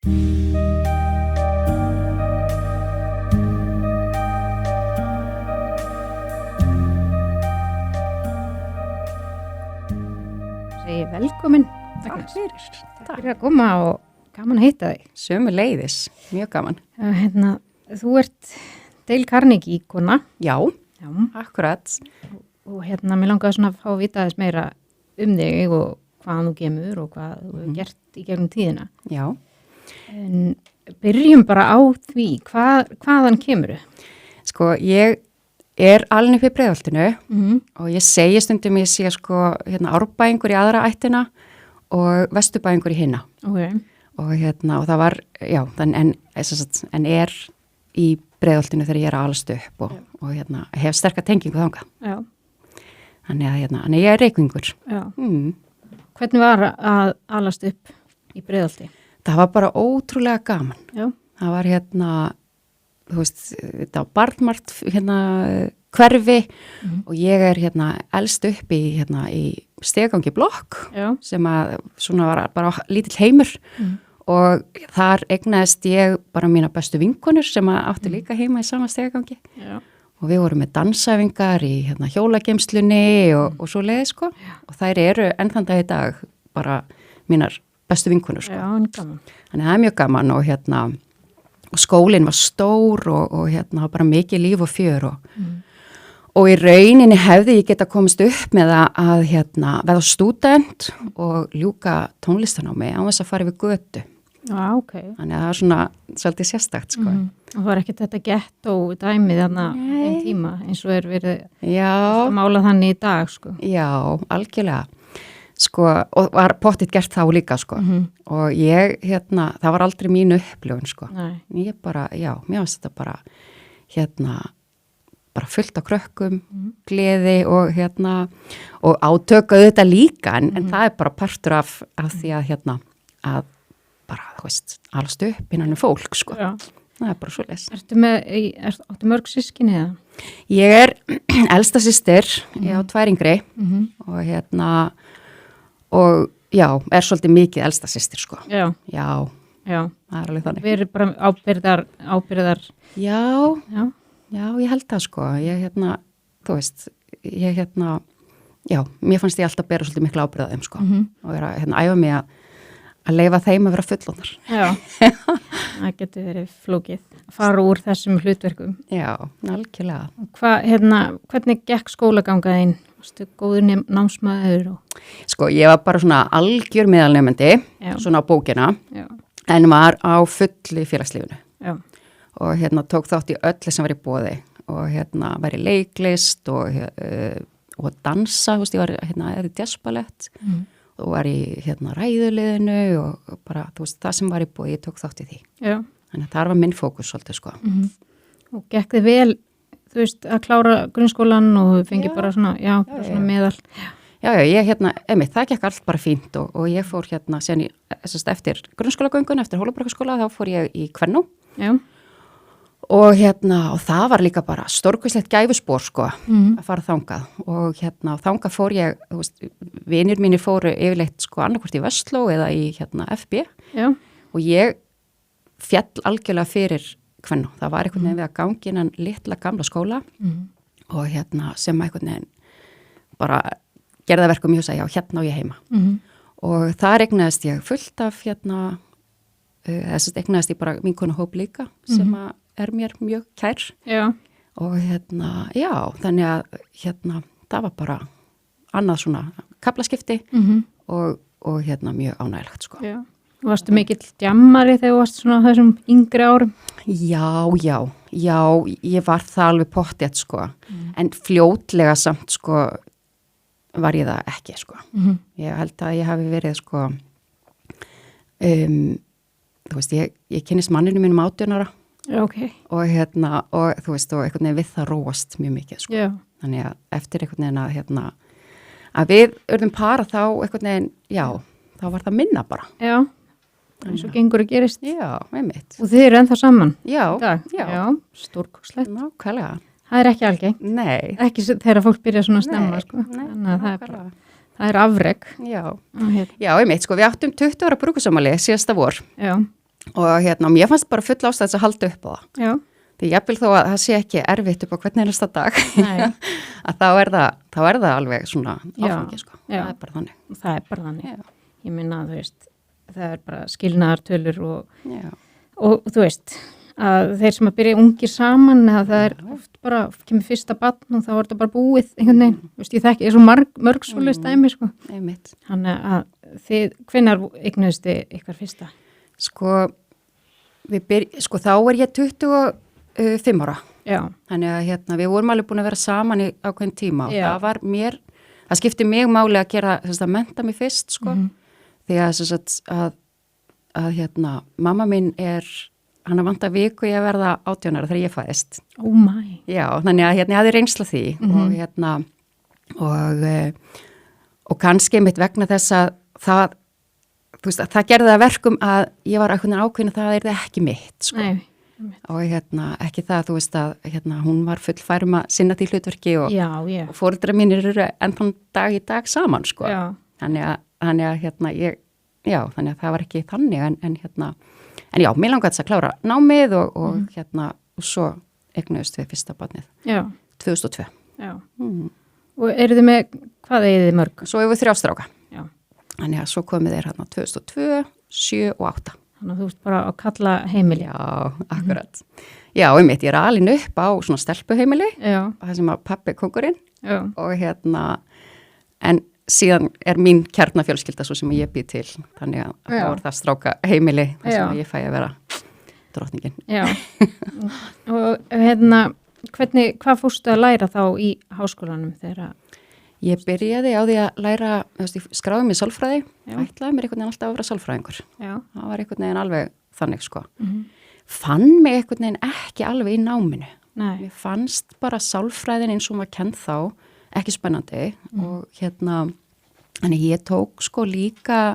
Segi velkomin. Takk fyrir. Takk fyrir að koma og gaman að hitta þig. Sömuleiðis, mjög gaman. Þú ert Dale Carnegie íkona. Já, Já. akkurat. Og mér langaði svona að fá að vita þess meira þig og hvaðan þú kemur og hvað þú hefur gert í gegnum tíðina. Já. En byrjum bara á því, hvaðan kemur þú? Sko, ég alin upp í Breiðholtinu og ég segi stundum ég sé Árbæingur í aðra ættina og Vesturbæingur í hinna. Okay. Og og það var, já, en í Breiðholtinu þegar ég alast upp og hef sterka tengingu þangað. Já. Þannig að ég reykvingur. Já. Hvernig var að alast upp í Breiðholti? Það var bara ótrúlega gaman. Já. Það var þú veist, þetta var barnmart hverfi og ég elst upp í stegangi blokk sem að svona var bara lítill heimur og þar eignaðist ég bara mína bestu vinkonur sem að áttu líka heima í sama stegangi og við vorum með dansafingar í hjólageymslunni og svo leiði og þær eru enn þann dag í dag bara mínar bestu vinkonur Já, en gaman. Þannig það mjög gaman og og skólinn var stór og bara mikið líf og fjör og í rauninni hefði ég geta komist upp með að verða stúdent og ljúka tónlistanámi á þess að fara yfir götu. Já, ok. Þannig að það svona svolítið sérstakt, Og það var ekkert þetta gettó dæmið þeim tíma eins og verið að mála þannig í dag, Já, algjörlega. Og var pottitt gert þá líka, og ég, það var aldrei mín upplifun, ég bara, mér varst þetta bara, bara fullt af krökkum, gleði og átökuðu þetta líka, en það er bara partur af því að bara, þú veist, alast upp innan fólk, það er bara svo les. Áttu mörg systkini eða? Ég elsta systir, ég á 2 yngri, og er svolítið mikið elsta systir, Já. Já, það er alveg þannig. Við erum bara ábyrðar. Já, ég held það, ég þú veist, ég já, mér fannst ég alltaf bera svolítið mikla ábyrða þeim, og vera æfa mig að leyfa þeim að vera fullorðnar. Já, það getur verið flókið, að fara úr þessum hlutverkum. Já, algjörlega. Hvernig gekk skólagangaðinn? Varstu góður námsmaður? Ég var bara svona algjör meðalnemandi, svona á bókina, en var á fulli félagslífinu. Já. Og tók þátt í öllu sem var í boði og var í leiklist og dansa, þú veist, ég var eða jazzballett og var í ræðuliðinu og bara, þú veist, það sem var í boði, ég tók þátt í því. Já. Þannig að það var minn fókus svolítið, Og gekk þið vel, þú veist, að klára grunnskólan og fengi bara svona, bara svona meðal. Já, ég það gekk allt bara fínt og ég fór sen eftir grunnskólagöngun, eftir Hólabrekkuskóla, þá fór ég í Kvennó. Já. Og og það var líka bara stórkvæslegt gæfuspor, að fara þangað og þangað fór ég, þú veist, vinir mínir fóru yfirleitt annarkvort í Vestló eða í FB. Já. Og ég fjall algjörlega fyrir Kvennó. Það var einhvern veginn við að gangi innan litla gamla skóla og sem einhvern veginn bara gerða verkum ég og sagði, á ég heima. Og það eignaðist ég fullt af eignaðist ég bara vinkonu hóp líka sem að mér mjög kær. Já. Og þannig að það var bara annað svona kaflaskipti og mjög ánægilegt, Já. Varstu mikill djammari þegar þú varst svona þessum yngri árum? Já, ég var það alveg pottþétt, en fljótlega samt, var ég það ekki, Ég held að ég hafi verið, þú veist, ég kynnist manninu mínum 18 ára. Okay. Og þú veist, og einhvern veginn við það róast mjög mikið, Þannig að eftir einhvern veginn að við urðum para þá einhvern veginn, þá var það minna bara. Já. eins og gengur að gerist. Já, einmitt. Og þið eru ennþá saman? Já. Já, stórkostlegt. Nákvæmlega. Það er ekki algengt. Nei. Ekki þegar fólk byrja svona að stemma, Nei, sko. Nei, þannig að það er afrek. Já, einmitt, sko, við áttum 20 ára brúkusamali síðasta vor. Já. og mér fannst bara full ástæð þess að halda upp á það. Já. Því ég vil þó að það sé ekki erfitt upp á hvern einasta dag að þá er það alveg svona áfangi sko. Það er bara þannig. Það er bara þannig. Já. Ég minna að þú veist, það er bara skilnaðartölur og þú veist að þeir sem að byrja ungir saman eða það er oft bara, kemur fyrsta barn og þá er það bara búið einhvern veginn, þú veist, ég þekki, er svo mörg svoleiðis dæmi, sko. Einmitt. Þannig að þið, hvenær eignuðust þið ykkar fyrsta? Sko, þá er ég 25 ára. Já. Þannig að við vorum alveg búin að vera saman í ákveðin tíma og það var það skipti mig máli að gera, að mennta mig fyrst, sko. Því að mamma mín hann að vanta viku ég að verða 18 ára þegar ég fæðist. Oh my. Já, þannig að ég hafði reynsla því og kannski mitt vegna þess að það gerði það verkum að ég var ákveðin að það er ekki mitt, sko. Nei. Og ekki það, þú veist að hún var fullfærum að sinna því hlutverki og foreldrar mínir eru ennþann dag í dag saman, sko. Já. Þannig að þannig að það var ekki þannig en já, mér langaði þess að klára námið og svo eignuðust við fyrsta barnið. Já. 2002. Já. Og eru þið með, hvað eigið þið mörg? Svo hefur við 3 stráka. Já. Þannig að svo komið þeir 2002, 7 og 8. Þannig að þú ert bara að kalla heimili. Já, akkurat. Já, ég er alin upp á svona stelpuheimili. Já. Það sem að pabbi kóngurinn. Já. Og en síðan er mín kjarnafjölskylda svo sem ég býð til, þannig að það var það stráka heimili þar sem ég fæ að vera drottningin. Já, og hvað fórstu að læra þá í háskólanum þegar? Ég byrjaði á því að læra, skráði mér sálfræði, ætlaði mér einhvern veginn alltaf að vera sálfræðingur. Já. Það var einhvern veginn alveg þannig, sko. Fann mig einhvern veginn ekki alveg í náminu. Nei. Mér fannst bara sálfræðin eins og maður kennt þá, ekki spennandi og þannig ég tók sko líka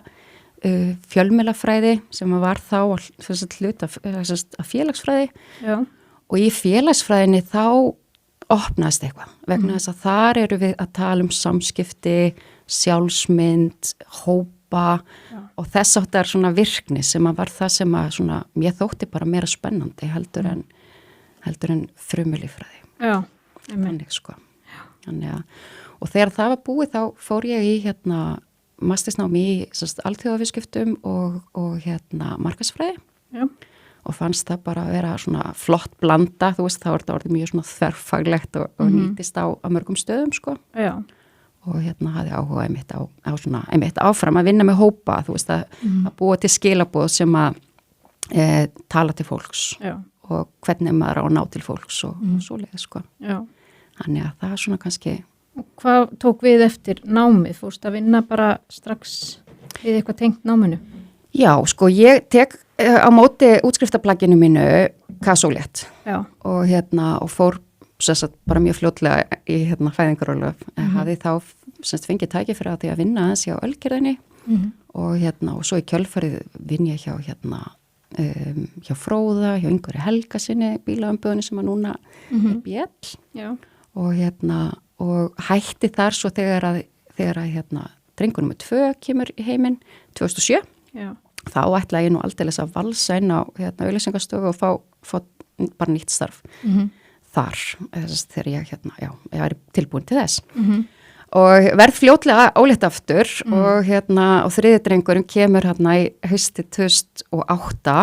fjölmiðlafræði sem var þá hluta af félagsfræði. Já. Og í félagsfræðinni þá opnaðist eitthvað vegna þess að þar eru við að tala um samskipti, sjálfsmynd, hópa og þess áttar svona virkni sem var það sem að svona, mér þótti bara meira spennandi heldur en frumulíffræði. Já, þannig sko. Og þegar það var búið þá fór ég í mastersnámi í alþjóðaviðskiptum og markaðsfræði. Já. Og fannst það bara að vera svona flott blanda, þú veist, þá er þetta orðið mjög svona þverfaglegt og nýtist á mörgum stöðum, sko. Já. Og hafði áhuga einmitt á svona, einmitt áfram að vinna með hópa, þú veist, að búa til skilaboð sem að tala til fólks. Já. Og hvernig maður á að ná til fólks og svoleiðis, sko. Já. Þannig að það er svona kannski... Og hvað tók við eftir námið? Fórst að vinna bara strax við eitthvað tengt náminu? Já, sko, ég tek á móti útskriftaplagginu mínu kasólétt og fór bara mjög fljótlega í fæðingarorlof. Hafði þá fengið tækifæri á því að vinna aðeins hjá Ölgerðinni og svo í kjölfarið vinn ég hjá Fróða, hjá Ingvari Helgasinni, bílaumboðinu sem að núna er BL. Já. Og hætti þar svo þegar að drengur nummer 2 kemur í heiminn 2007. Já. Þá ætlaði ég nú aldeilis að valsa inn á auglýsingastofu og fá bara nýtt starf þar þegar ég er tilbúin til þess. Og verð fljótlega ólétt aftur og þriði drengurinn kemur í hausti 2008.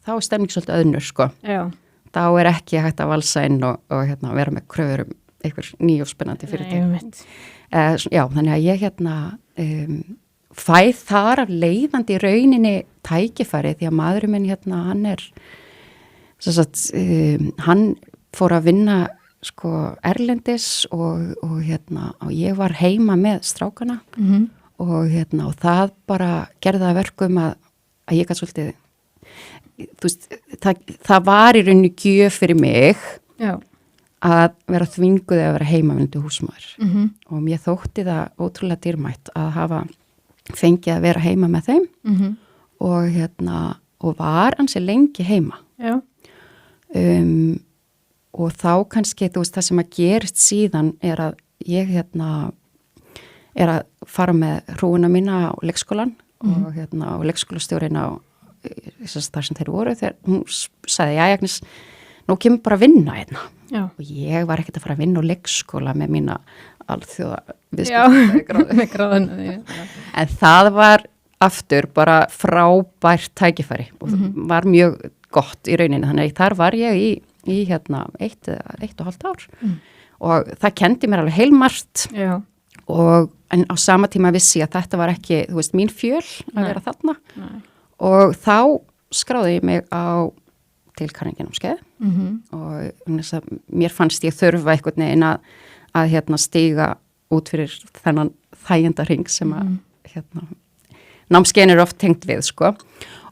Þá er stemning svolítið öðnur, sko. Já. Þá er ekki hægt að valsa inn og vera með kröfur einhver ný og spennandi fyrirtæki. Já, þannig að ég fæð þar af leiðandi í rauninni tækifæri því að maðurinn minn hann er hann fór að vinna sko erlendis og ég var heima með strákana og það bara gerði það verkum að ég gæti svolítið þú veist, það var í rauninni gjöf fyrir mig. Já. Að vera þvinguð að vera heimavinnandi húsmóðir og mér þótti það ótrúlega dýrmætt að hafa fengið að vera heima með þeim og var ansi lengi heima. Já. Og þá kannski, þú veist, það sem að gerist síðan er að ég er að fara með hrúuna mína á leikskólan og leikskólastjórinn á þar sem þeir voru, þegar hún sagði, já, Agnes, nú kemur bara að vinna hérna. Já. Og ég var ekkert að fara að vinna á leikskóla með mína alþjóða viðskiptagráðu. En það var aftur bara frábært tækifæri og var mjög gott í rauninni, þannig að þar var ég í hérna 1,5 ár og það kendi mér alveg heilmargt. Já. En á sama tíma vissi ég að þetta var ekki, þú veist, mín fjöl að vera þarna. Nei. Og þá skráði ég mig til Karlinginámskeið og mér fannst ég þurfa einhvern veginn að hérna stíga út fyrir þennan þægindarhring sem að hérna, námskeiðin eru oft tengt við, sko.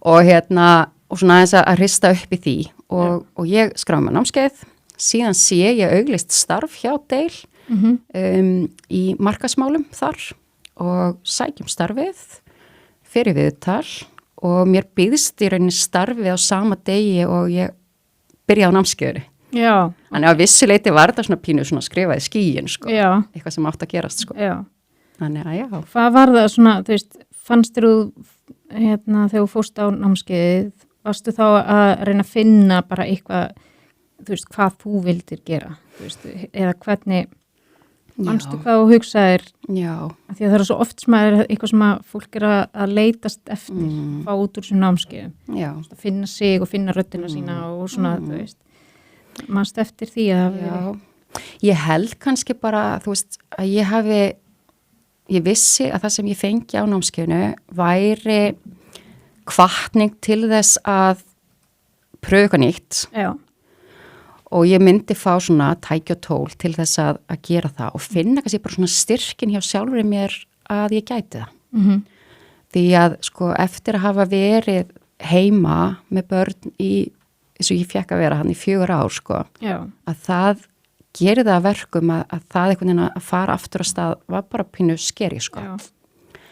Og hérna, og svona aðeins að hrista upp í því og ég skráði mig námskeið, síðan sé ég auglýst starf hjá Deil í markaðsmálum þar og sækjum starfið fyrir viðtal og mér býðst í rauninni starfið á sama degi og ég byrjaði á námskeiðinu. Já. Þannig að vissuleiti var þetta svona pínu svona skrifaði skýin, sko. Já. Eitthvað sem átt að gerast, sko. Já. Þannig að já. Hvað var það svona, þú veist, fannst þú hérna þegar þú fórst á námskeiðið, varstu þá að reyna að finna bara eitthvað, þú veist, hvað þú vildir gera, þú veist, eða hvernig manstu hvað þú hugsaðir? Já. Því að það er svo oft sem að eitthvað sem að fólk að leitast eftir, fá út úr sem námskeiðum. Já. Að finna sig og finna röddina sína og svona, þú veist, manstu eftir því að það verið? Ég held kannski bara, þú veist, að ég vissi að það sem ég fengi á námskeiðinu væri hvatning til þess að pröfa eitthvað nýtt. Já. Og ég myndi fá svona tæki og tól til þess að gera það og finna kannski bara svona styrkin hjá sjálfur mér að ég gæti það. Því að sko eftir að hafa verið heima með börn eins og ég fekk að vera hann í 4 ár, sko. Já. Að það gerir það að verkum að það einhvern veginn að fara aftur á stað var bara pínu skeri, sko. Já,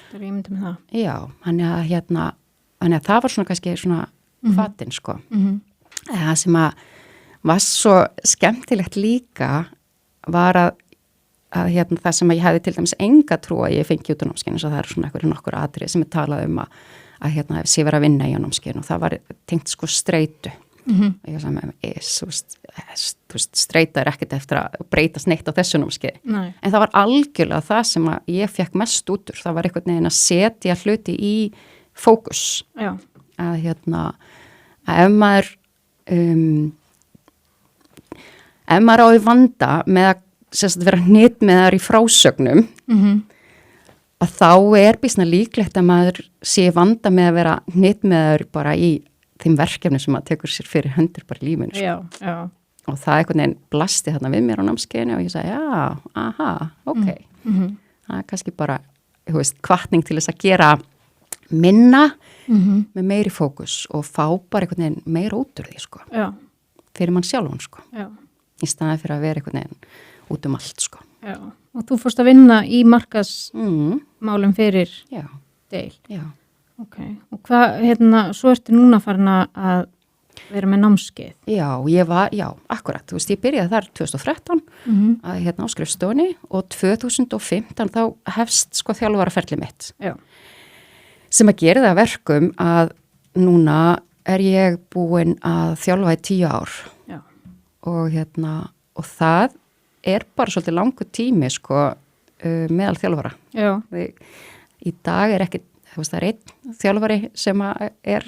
það er ímyndið með það. Já, þannig að það var svona kannski svona hvatinn, sko. Það sem að var svo skemmtilegt líka var að hérna, það sem að ég hefði til dæmis enga trú að ég fengi út á námskeiðinu, svo það eru svona nokkur atriði sem er talað að hérna, sé vera að vinna í á námskeiðinu og það var tengt sko streitu. Og ég sagði með mig, þú veist, streita er ekkert eftir að breytast neitt á þessu námskeiði. Nei. En það var algjörlega það sem að ég fekk mest út úr, það var einhvern veginn að setja hluti í fókus. Já. Að hérna, að ef maður á í vanda með að vera hnit með þar í frásögnum að þá er býsna líklegt að maður sé vanda með að vera hnit með þar bara í þeim verkefni sem maður tekur sér fyrir hendur bara í lífinu. Já, já. Og það einhvern veginn blasti þarna við mér á námskeiðinu og ég sagði, já, aha, ok. Það er kannski bara, þú veist, hvatning til þess að gera minna með meiri fókus og fá bara einhvern veginn meira út úr því, sko. Já. Fyrir mann sjálfan, sko. Já. Í staði fyrir að vera einhvern veginn út allt, sko. Já, og þú fórst að vinna í markaðsmálum fyrir Deil. Já. Ok, og hvað, hérna, svo ertu núna farin að vera með námskeið? Já, akkurat, þú veist, ég byrjaði þar 2013 að hérna á skrifstofunni og 2015 þá hefst sko þjálfaraferli mitt. Já. Sem að gera það verkum að núna er ég búin að þjálfa í 10 ár. Já. Og hérna, og það er bara svolítið langur tími sko meðal þjálfara. Já. Í dag er ekki, þú veist, það er einn þjálfari sem er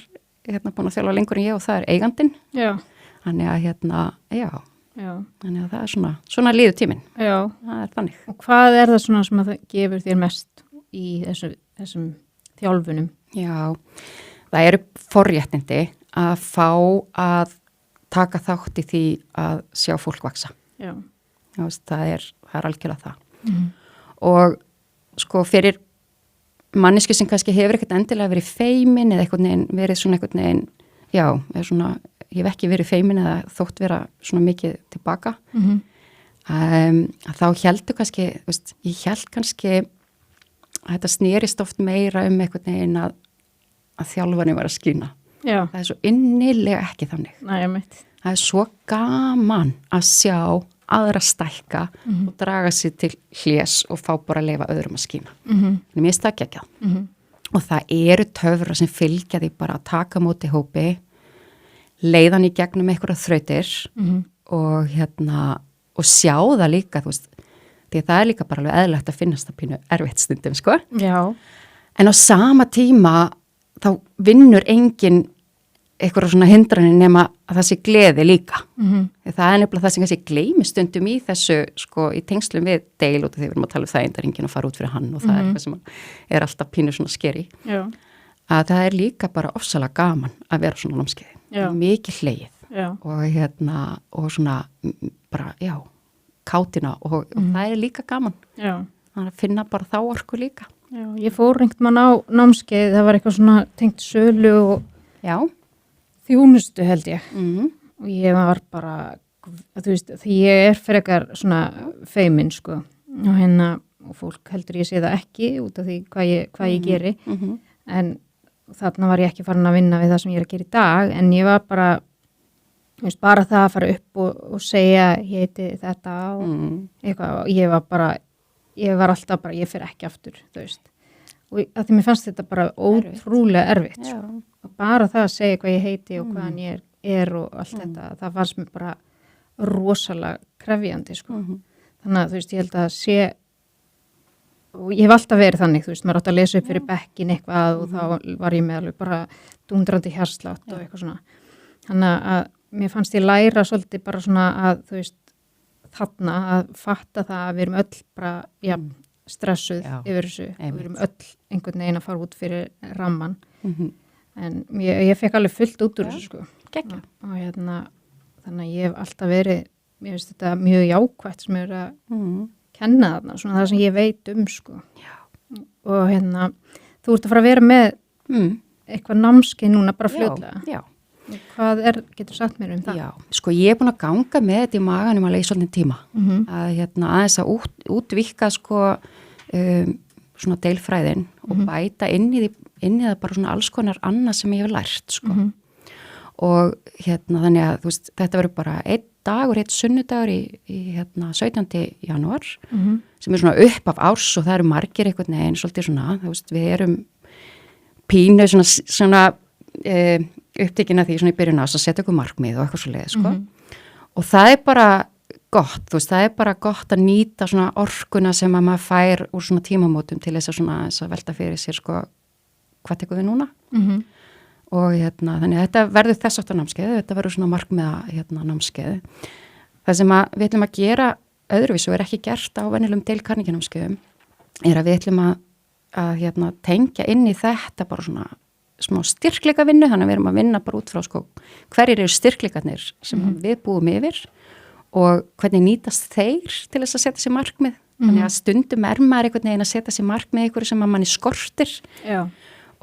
hérna búin að þjálfa lengur en ég og það er eigandinn. Já. Þannig að hérna, já. Þannig að það er svona líður tíminn. Já. Það er þannig. Og hvað er það svona sem að það gefur þér mest í þessum þjálfunum? Já, það eru forréttindi að fá að taka þátt í því að sjá fólk vaksa. Já. Það er algjörlega það. Og sko fyrir manneski sem kannski hefur ekkert endilega verið feimin eða verið svona einhvern veginn, já, ég hef ekki verið feimin eða þótt vera svona mikið tilbaka. Þá heldur kannski, veist, ég held kannski að þetta snerist oft meira einhvern veginn að þjálfarnir var að skýna. Já. Það er svo innilega ekki þannig. Nei, ég veit. Það er svo gaman að sjá aðra stækka og draga sér til hlés og fá bara að leyfa öðrum að skýna. Mér finnst það geggjað. og það eru töfra sem fylgja því bara að taka móti hópi, leiðan í gegnum einhverja þrautir og sjá það líka, þú veist, því það er líka bara alveg eðlilegt að finnast það pínu erfitt stundum, sko. Já. En á sama tíma þá vinnur engin eitthvað svona hindranir nema að það sé gleði líka. Það er nefnilega það sem kannski gleymi stundum í þessu, sko, í tengslum við deil út af því við erum að tala um það enginn að fara út fyrir hann og það er eitthvað sem er alltaf pínu svona skeri. Já. Að það er líka bara ofsalega gaman að vera svona námskeiði. Mikið hlegið og svona bara, kátina og það er líka gaman. Já. Að finna bara þá orku líka. Já, ég fór einhvern mann á námskeið, það var eitthvað svona tengt sölu og þjónustu held ég og ég var bara, þú veist, því ég er frekar svona feimin, sko, og fólk heldur ég sé það ekki út af því hvað ég geri, en þarna var ég ekki farin að vinna við það sem ég er að gera í dag, en ég var bara, þú veist, bara það að fara upp og segja, ég heiti þetta og eitthvað, og ég var alltaf bara, ég fer ekki aftur, þú veist, og að því mér fannst þetta bara ótrúlega erfitt, sko. Og bara það að segja hvað ég heiti og hvaðan ég er og allt þetta, það fannst mér bara rosalega krefjandi, sko. Þannig að, þú veist, ég held að sé, og ég hef alltaf verið þannig, þú veist, maður átt að lesa upp fyrir bekkin eitthvað og þá var ég með alveg bara dundrandi hjartslátt og eitthvað svona. Þannig að mér fannst ég læra svolítið bara svona að, þú veist, þarna að fatta það að við erum öll bara, stressuð yfir þessu og við erum öll einhvern veginn að fara út fyrir ramman. En ég fekk alveg fullt út úr þessu, sko. Geggjað. Og þannig að ég hef alltaf verið, mér finnst þetta mjög jákvætt sem er að kenna þarna, svona það sem ég veit sko. Já. Og þú ert að fara að vera með eitthvað námskeið núna bara fljótlega. Já. Hvað getur sagt mér um það? Já, sko ég er búin að ganga með þetta í maganum alveg í svolítið tíma. Að aðeins að útvíkka sko svona deilfræðin og bæta inn í það bara svona alls konar annað sem ég hef lært, sko. Og þannig að þú veist, þetta verður bara einn dagur, einn sunnudagur í 17. janúar sem er svona upp af árs og það eru margir einhvern veginn svolítið svona, þú veist, við erum pínu svona upptekinn að því svona í byrjun ás að setja okkur markmið og eitthvað svo leið, sko. Og það er bara gott, þú veist, það er bara gott að nýta svona orkuna sem að maður fær úr svona tímamótum til þess að velta fyrir sér, sko, hvað tekur við núna? Og þannig að þetta verður þess aftur námskeið, þetta verður svona markmiða námskeið. Það sem við ætlum að gera öðruvísu er ekki gert á venjulegum deilkarninginámskeiðum er að við ætlum að tengja inn í þetta bara svona smá styrkleika vinnu, þannig að við erum að vinna bara út frá sko hverjir eru styrkleikarnir sem við búum yfir og hvernig nýtast þeir til þess að setja sér markmið. Þannig að stundum er maður einhvern veginn að setja sér markmið einhverju sem að manni skortir. Já.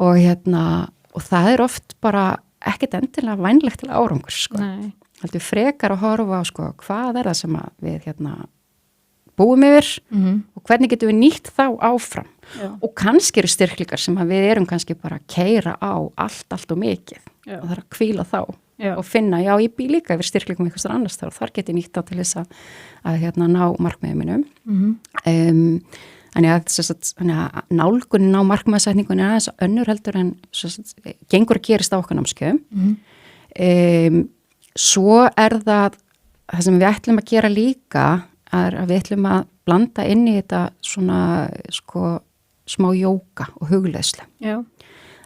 Og það er oft bara ekkert endilega vænlegt til árangur, sko. Nei. Heldur frekar að horfa á sko hvað er það sem að við búum yfir og hvernig getum við nýtt þá áfram. Já. Og kannski eru styrkleikar sem að við erum kannski bara að keyra á allt og mikið. Já. Og það er að hvíla þá. Já. Og finna, ég bý líka yfir styrkleikum eitthvað annars þar get ég nýtt á til þess að ná markmiðum mínum. Þannig að nálgunin á markmiðasetningunni er aðeins önnur heldur en gengur að gerist á okkar námskeiðum. Svo er það sem við ætlum að gera líka er að við ætlum að blanda inn í þetta svona sko smá jóga og hugleiðslu. Já.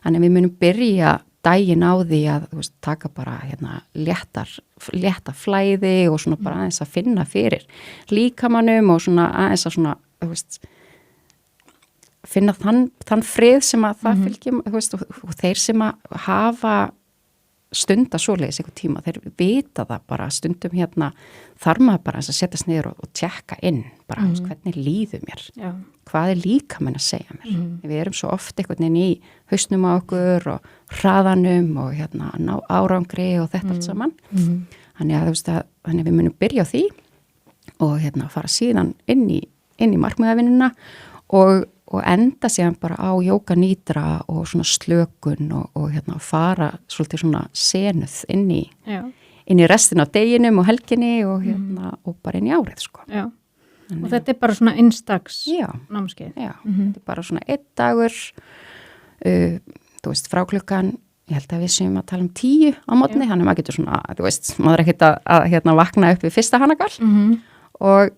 Þannig að við munum byrja daginn á því að taka bara létta flæði og svona bara aðeins að finna fyrir líkamannum og svona aðeins að svona finna þann frið sem að það fylgjum og þeir sem að hafa stunda svoleiðis einhver tíma, þeir vita það bara stundum þarf maður bara að setjast niður og tjekka inn bara hvernig líður mér, hvað er líkaminn að segja mér. Við erum svo oft einhvern veginn í hausnum á okkur og hraðanum og ná árangri og þetta allt saman. Þannig að við munum byrja á því og fara síðan inn í markmiðavinnuna og enda síðan bara á jóga nýtra og svona slökun og fara svolítið svona senuð inn í restin af deginum og helginni og bara inn í árið, sko. Já. Og þetta er bara svona einstaks námskeið? Já, þetta er bara svona einn dagur þú veist, frá klukkan, ég held að við séum að tala 10 á mótni, þannig maður getur svona, þú veist, maður ekkert að vakna upp við fyrsta hanagall og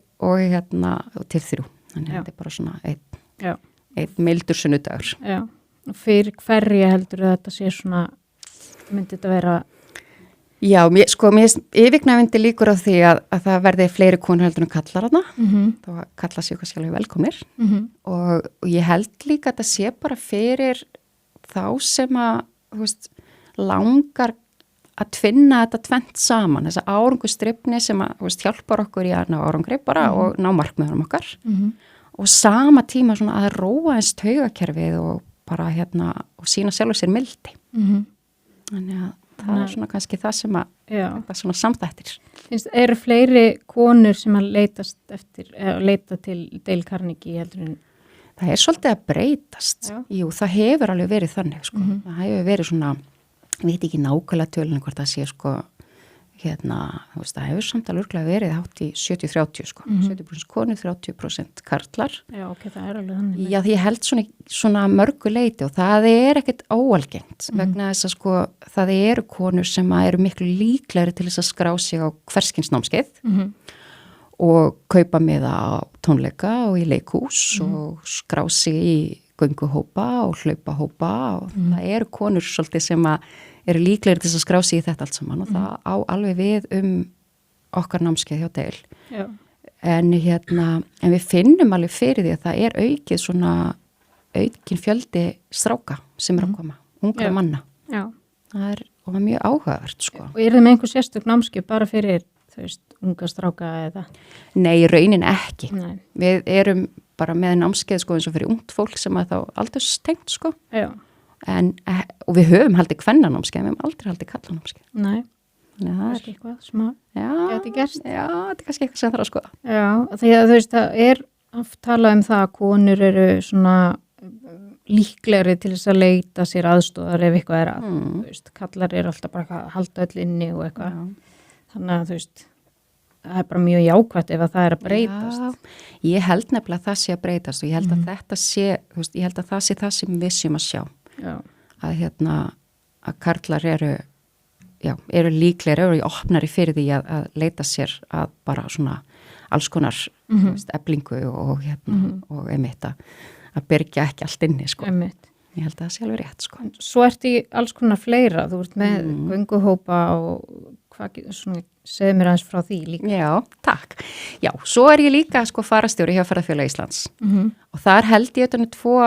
til 3. Þannig þetta bara svona einn mildur sunnudagur. Já, og fyrir hverja heldur þetta sé svona, myndi þetta vera? Já, mér yfirgnæfindi líkur á því að það verði fleiri konur heldur en kallar þarna, þá kalla sér kannski alveg velkomnir og ég held líka að það sé bara fyrir þá sem að, þú veist, langar að tvinna þetta tvennt saman, þessa árangustrifni sem að, þú veist, hjálpar okkur í að ná árangri bara og ná markmiðunum okkar og sama tíma svona að róa eins taugakerfið og bara og sína sjálfur sér mildi. Þannig að það svona kannski það sem að þetta svona samþættir. Eru fleiri konur sem að leita til Dale Carnegie heldur en? Það svolítið að breytast. Jú, það hefur alveg verið þannig, sko. Það hefur verið svona, ég veit ekki nákvæmlega tölunum hvort það sé, sko, þú veist, það hefur samt alveg örglega verið hátt í 70-30, sko. 70% konur, 30% karlar. Já, ok, það alveg þannig. Já, því ég held svona mörgu leiti og það ekkert óalgengt vegna þess að, sko, það eru konur sem eru miklu líklegri til þess að skrá sig á hverskins námskeið og kaupa miða á tónleika og í leikhús og skrá sig í gönguhópa og hlaupahópa og það eru konur svolítið sem að eru líklegri til að skrá sig í þetta allt saman og það á alveg við okkar námskeið hjá Dale. Já. En við finnum alveg fyrir því að það aukið svona aukin fjöldi stráka sem að koma, ungra manna. Já. Það var mjög áhugavert, sko. Og þið með einhver sérstök námskeið bara fyrir, þú veist, unga stráka eða? Nei, raunin ekki. Nei. Við erum bara með námskeið, sko, eins og fyrir ungt fólk sem að þá aldurstengt, sko. Já. Og við höfum haldið kvennanámskeið, við höfum aldrei haldið kallanámskeið. Nei. Þannig að það eitthvað sem geti gerst. Já, þetta kannski eitthvað sem þarf að skoða. Já, því að þú veist, það að tala það að konur eru svona líklegri til þess að leita sér aðstoðar ef eitthvað að, þú veist, kallar alltaf bara að halda öll inni og eitthvað. Þannig að þú veist, það bara mjög jákvætt ef að það að breytast. Já, ég held nefnilega að það sé að breytast og ég held að þetta sé, þú veist, ég held að það sé það sem við séum að sjá. Já. Að karlar eru líklegri, eru opnari fyrir því að leita sér að bara svona alls konar eflingu og og einmitt að byrgja ekki allt inni, sko. Einmitt. Ég held að það sé alveg rétt, sko. Svo ertu í alls konar fleira, þú ert með gönguhópa og svona, segðu mér aðeins frá því líka. Já, takk. Já, svo ég líka, sko, farastjóri hjá Ferðafélag Íslands og þar held ég utan 2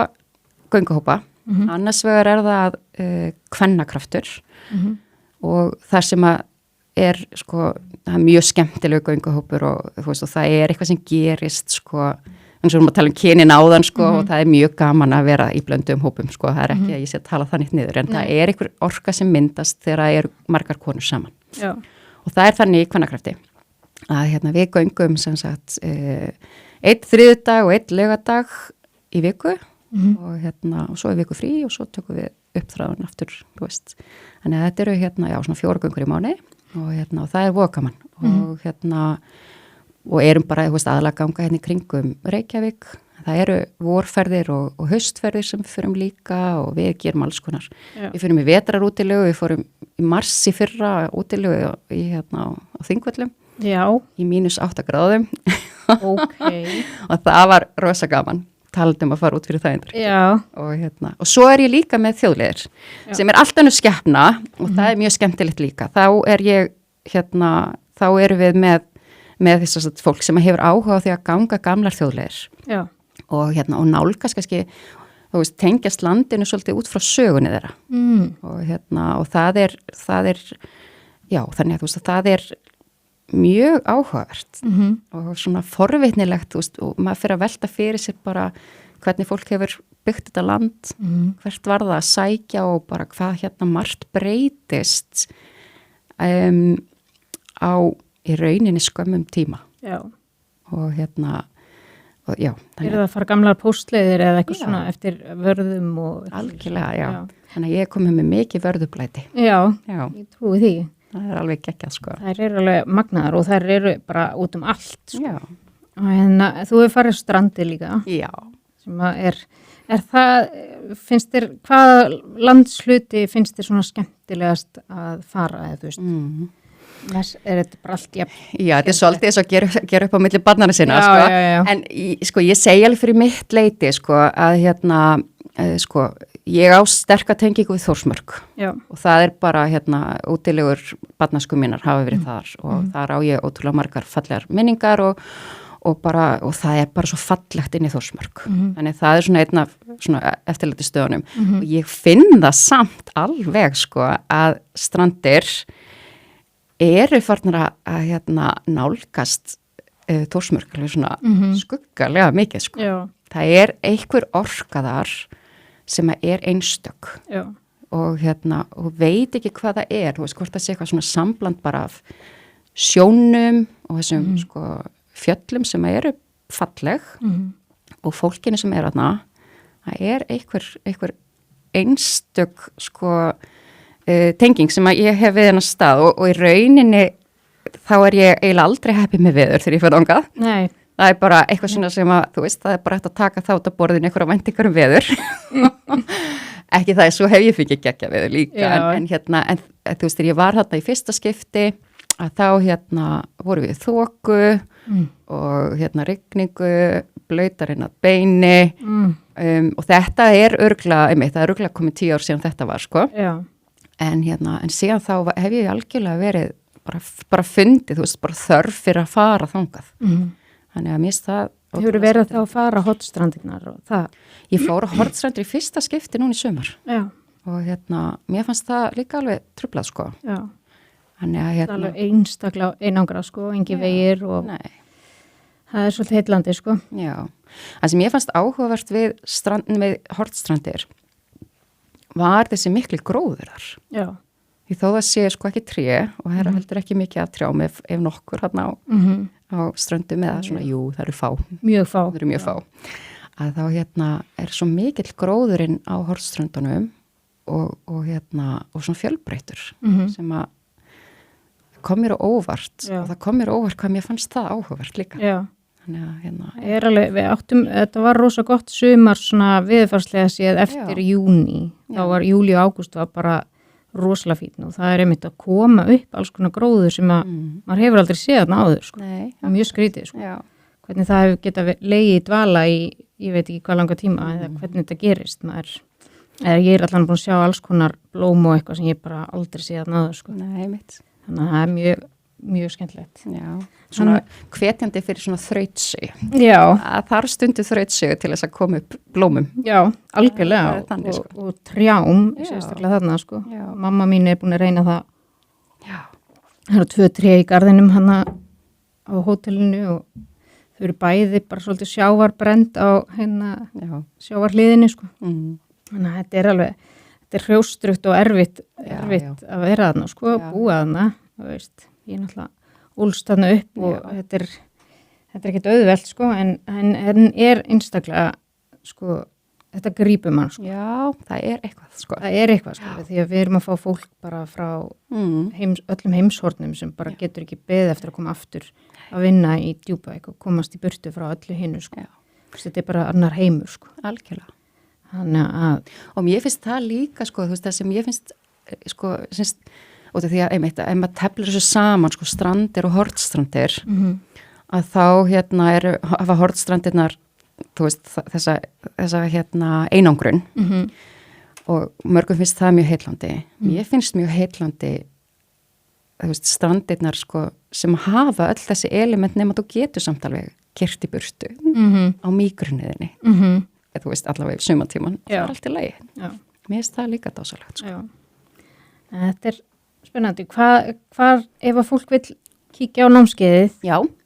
gönguhópa. Annars vegar það kvennakraftur og þar sem að sko, það mjög skemmtilegu gönguhópur og þú veist, og það eitthvað sem gerist, sko, eins og við erum að tala kynin áðan, sko, og það mjög gaman að vera í blöndum hópum, sko, það ekki að ég sé að tala þannig niður, en það einhver orka sem myndast þegar það margar konur saman. Já. Og það þannig í kvennakrafti að við göngum sem sagt 1 þriðjudag og 1 laugardag í viku og svo viku frí og svo tökum við uppþráðun aftur, þú veist. Þannig að þetta eru svona 4 göngur í mánuði og það voðgaman og erum bara, þú veist, aðalega ganga í kringum Reykjavík. Það eru vorferðir og haustferðir sem við fyrum líka og við gerum alls konar. Já. Við fyrum í vetrarútilegu, við fórum í mars í fyrra útilegu á Þingvöllum. Já. Í -8 gráðum. Ok. Og það var rosa gaman. Talandi að fara út fyrir það einnig. Já. Og svo ég líka með þjóðleiðir sem allt önnur skepna og það mjög skemmtilegt líka. Þá erum við með þess að fólk sem hefur áhuga á því að ganga gamlar þjóðleiðir. Já. Og nálgast kannski, þú veist, tengjast landinu svolítið út frá sögunni þeirra. Og það já, þannig að þú veist að það mjög áhugavert og svona forvitnilegt, þú veist, og maður fyrir að velta fyrir sér bara hvernig fólk hefur byggt þetta land, hvert var það að sækja og bara hvað margt breytist á í rauninni skömmum tíma. Já. Og og já. Það að fara gamlar póstleiðir eða eitthvað svona eftir vörðum og... Algjörlega, já. Þannig að ég komið með mikið vörðublæti. Já, ég trúi því. Það alveg geggjað, sko. Þær eru alveg magnaðar og þær eru bara út allt, sko. Já. Og þú hefur farið strandi líka. Já. Sem Finnst þér, hvaða landsluti finnst þér svona skemmtilegast að fara, eða þú veist? Þetta bara allt jafn? Já, þetta svolítið eins og gera upp á milli barnana sinna, sko. Já. En ég segi alveg fyrir mitt leiti, sko, að ég á sterka tengingu við Þórsmörk. Já. Og það bara, útilegur barnasku mínar hafa verið þar og þar á ég ótrúlega margar fallegar minningar og það bara svo fallegt inn í Þórsmörk. Þannig það svona einn af svona eftirlæti stöðunum. Og ég finn það samt alveg, sko, að Strandir eru farnar að nálgast Þórsmörk svona skuggalega mikið, sko. Já. Það einhver orka þar sem einstök. Já. Og veit ekki hvað það þú veist, hvort það sé eitthvað svona sambland bara af sjónum og þessum sko fjöllum sem eru falleg og fólkinu sem þarna, það einhver einstök sko tenging sem að ég hef við hennar stað og í rauninni þá ég eiginlega aldrei heppið með veður þegar ég fyrir þangað. Nei. Það bara eitthvað svona sem að, þú veist, það bara hægt að taka þátt að borðinu einhverja væntingar veður. Ekki það, svo hef ég fikið geggja veður líka. En þú veist, þegar ég var þarna í fyrsta skipti, að þá voru við þoku og rigningu, blautarinn að beini og þetta örugglega, það örugglega komið 10 ár síðan þetta var, sko. Já. En síðan þá hef ég algjörlega verið bara fundið, þú veist, bara þörf fyrir að fara þangað. Þannig að mér það... Hefur verið þá að fara á Hornstrandirnar og það? Ég fór á Hornstrandir í fyrsta skipti núna í sumar. Já. Og mér fannst það líka alveg trublað, sko. Já. Þannig að það alveg einstaklega einangra, sko, engi vegir og... Nei. Það svolítið heillandi, sko. Já. Það sem ég fannst áhugavert við Hornstrandir var þessi mikli gróður þar. Já. Því þó það sé sko ekki tré og það heldur ekki mikið af trjám ef nokkur hérna á ströndum eða svona, það eru fá. Mjög fá. Það eru mjög fá. Að þá svo mikill gróðurinn á Hornströndunum og svona fjölbreytur sem að kom mér á óvart og það kom mér á óvart hvað mér fannst það áhugavert líka. Já. Alveg, þetta var rosa gott sumar svona viðfarslega séð eftir júní. Þá var júlí og ágúst var bara rosalega fín og það einmitt að koma upp alls konar gróður sem að maður hefur aldrei séð þarna áður, sko. Nei, mjög skrítið, sko. Já. Hvernig það hefur getað legið í dvala í, ég veit ekki hvað langa tíma eða hvernig þetta gerist. Ég allan búin að sjá alls konar blóm og eitthvað sem ég bara aldrei séð þarna áður, sko. Nei, mitt. Þannig að það mjög skemmtilegt. Já. Svona hvetjandi fyrir svona þrautsig. Já. Það þarf stundu þrautsig til þess að koma upp blómum. Já, algjörlega þannig, sko. og trjám, sérstaklega þarna, sko. Já. Mamma mín búin að reyna það. Já. Það eru 2 tré í garðinum hana á hótelinu og þau eru bæði bara svolítið sjávarbrend á sjávarhliðinu, sko. Þannig að þetta hrjóstrugt og erfitt að vera þarna, sko, búa þarna, þú veist. Ég náttúrulega úlst þarna upp og þetta ekkert auðvelt, sko, en einstaklega, sko, þetta grípur mann, sko. Já, það eitthvað, sko. Það eitthvað, sko, því að við erum að fá fólk bara frá öllum heimshornum sem bara getur ekki beðið eftir að koma aftur að vinna í Djúpavík og komast í burtu frá öllu hinu, sko. Þetta bara annar heimur, sko. Algjörlega. Þannig að... Og mér finnst það líka, sko, þú veist, það sem ég finnst, sko, og því að ef maður teflir þessu saman, sko, Strandir og Hornstrandir, að þá hafa Hornstrandirnar, þú veist, þessa einangrun og mörgum finnst það mjög heillandi. Mér finnst mjög heillandi, þú veist, Strandirnar, sko, sem hafa öll þessi element nema þú getur samt alveg kert í burtu á mígrunniðinni. Þú veist, allavega í sumatíman, það allt í lagi. Já. Mér finnst það líka dásalegt, sko. Já. Þetta spennandi. Hvar ef að fólk vil kíkja á námskeiðið,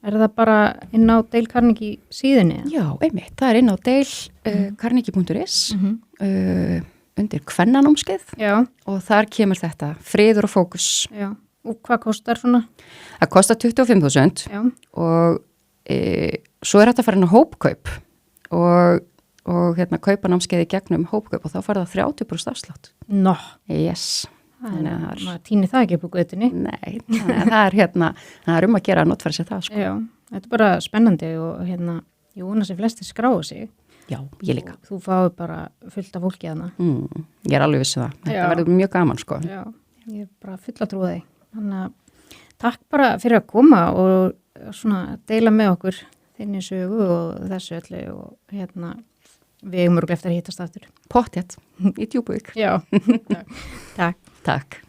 það bara inn á Dale Carnegie síðunni? Já, einmitt. Það inn á Dale Carnegie.is undir kvennanámskeið og þar kemur þetta friður og fókus. Já. Og hvað kostar svona? Það kostar 25.000 og svo þetta að fara inn á hópkaup og kaupa námskeiði gegnum hópkaup og þá fara það 30% afslátt. Nó. Yes. Þannig að maður týnir það ekki upp á götunni. Nei, það er að gera að notfæra sér það, sko. Já, þetta bara spennandi og ég vona sem flestir skráa sig Já, ég líka. Og þú fáið bara fullt af fólki þarna. Ég er alveg vissu það. Þetta verður mjög gaman, sko. Já, ég er bara full að trúa þig. Þannig að takk bara fyrir að koma og svona deila með okkur þinni sögu og þessu öllu og við eigum mörg eftir að hittast aftur. Pottþétt, í Djúpuvík. Já, takk. Takk.